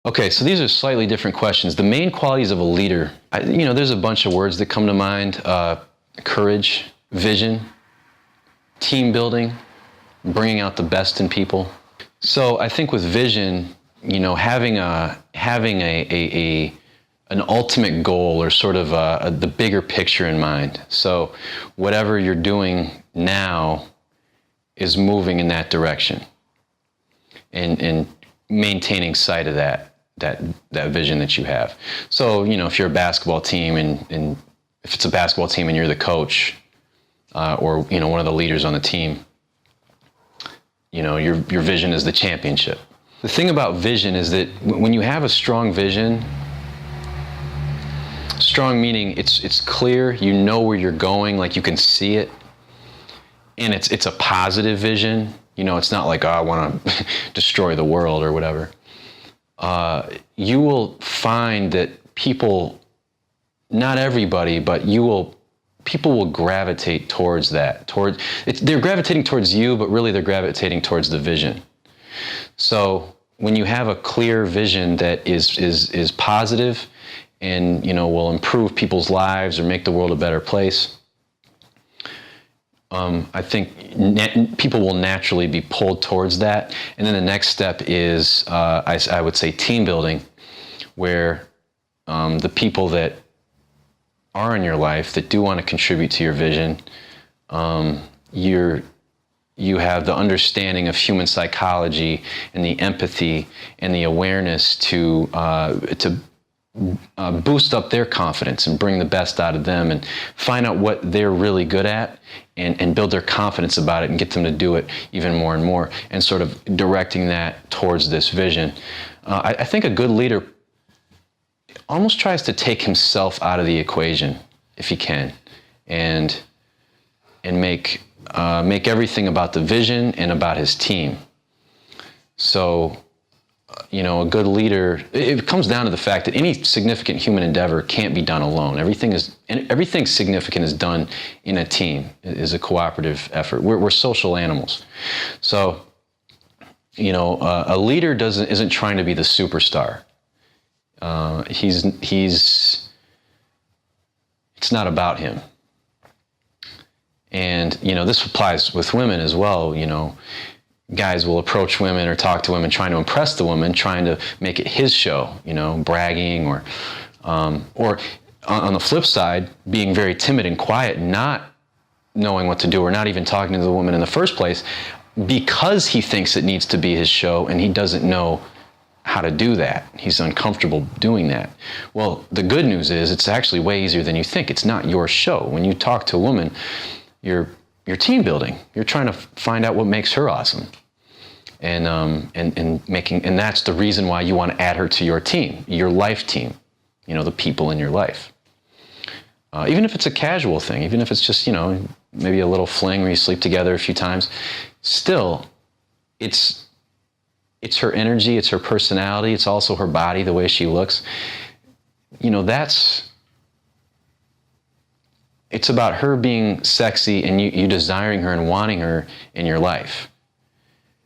Okay, so these are slightly different questions. The main qualities of a leader, there's a bunch of words that come to mind. Courage, vision, team building, bringing out the best in people. So I think with vision, having an ultimate goal or sort of the bigger picture in mind. So whatever you're doing now is moving in that direction, and maintaining sight of that vision that you have. So if you're a basketball team and if it's a basketball team and you're the coach or one of the leaders on the team, your vision is the championship. The thing about vision is that when you have a strong vision, strong meaning it's clear, you know where you're going, like you can see it, and it's a positive vision. It's not like, I want to destroy the world or whatever. You will find that people, not everybody, but people will gravitate towards that. They're gravitating towards you, but really they're gravitating towards the vision. So when you have a clear vision that is positive and will improve people's lives or make the world a better place, I think people will naturally be pulled towards that. And then the next step is, I would say, team building, where the people that are in your life that do want to contribute to your vision, you have the understanding of human psychology and the empathy and the awareness to boost up their confidence and bring the best out of them and find out what they're really good at and build their confidence about it and get them to do it even more and more, and sort of directing that towards this vision. I think a good leader almost tries to take himself out of the equation if he can, and make everything about the vision and about his team. So a good leader, it comes down to the fact that any significant human endeavor can't be done alone. Everything significant is done in a team, is a cooperative effort. We're social animals. So, a leader isn't trying to be the superstar. It's not about him. And, this applies with women as well. Guys will approach women or talk to women trying to impress the woman, trying to make it his show, bragging or on the flip side, being very timid and quiet, not knowing what to do or not even talking to the woman in the first place because he thinks it needs to be his show and he doesn't know how to do that. He's uncomfortable doing that. Well, the good news is it's actually way easier than you think. It's not your show. When you talk to a woman, you're team building. You're trying to find out what makes her awesome, and that's the reason why you want to add her to your team, your life team. The people in your life. Even if it's a casual thing, even if it's just maybe a little fling where you sleep together a few times, still, it's her energy, it's her personality, it's also her body, the way she looks. It's about her being sexy and you desiring her and wanting her in your life.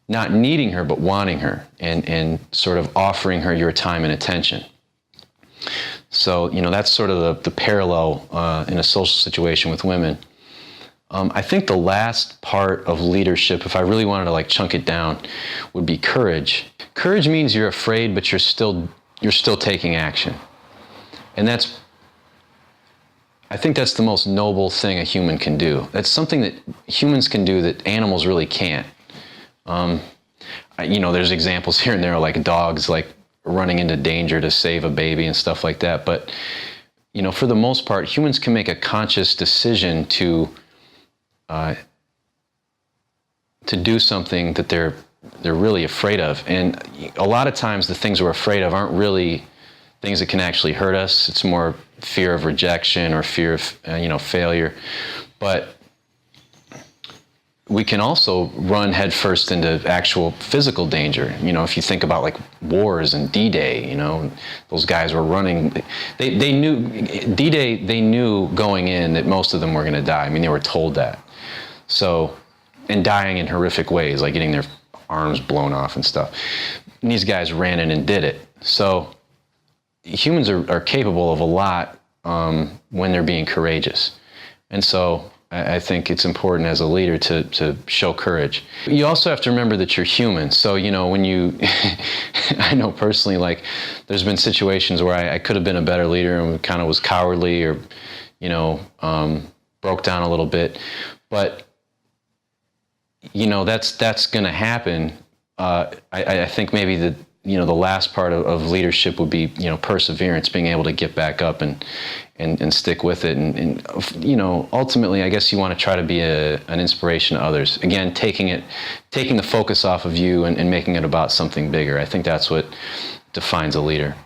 Not needing her, but wanting her and sort of offering her your time and attention. So, that's sort of the parallel in a social situation with women. I think the last part of leadership, if I really wanted to chunk it down, would be courage. Courage means you're afraid, but you're still taking action. And I think that's the most noble thing a human can do. That's something that humans can do that animals really can't. There's examples here and there, like dogs, running into danger to save a baby and stuff like that. But, for the most part, humans can make a conscious decision to do something that they're really afraid of. And a lot of times the things we're afraid of aren't really things that can actually hurt us. It's more fear of rejection or fear of, failure. But we can also run headfirst into actual physical danger. If you think about wars and D-Day, those guys were running. They knew, D-Day, they knew going in that most of them were going to die. They were told that. So, and dying in horrific ways, like getting their arms blown off and stuff. And these guys ran in and did it. So humans are capable of a lot when they're being courageous. And so I think it's important as a leader to show courage. You also have to remember that you're human. So, when you, I know personally, like, there's been situations where I could have been a better leader and kind of was cowardly or, broke down a little bit. But, that's going to happen. I think maybe the last part of leadership would be, perseverance, being able to get back up and stick with it. And ultimately, I guess you want to try to be an inspiration to others. Again, taking the focus off of you and making it about something bigger. I think that's what defines a leader.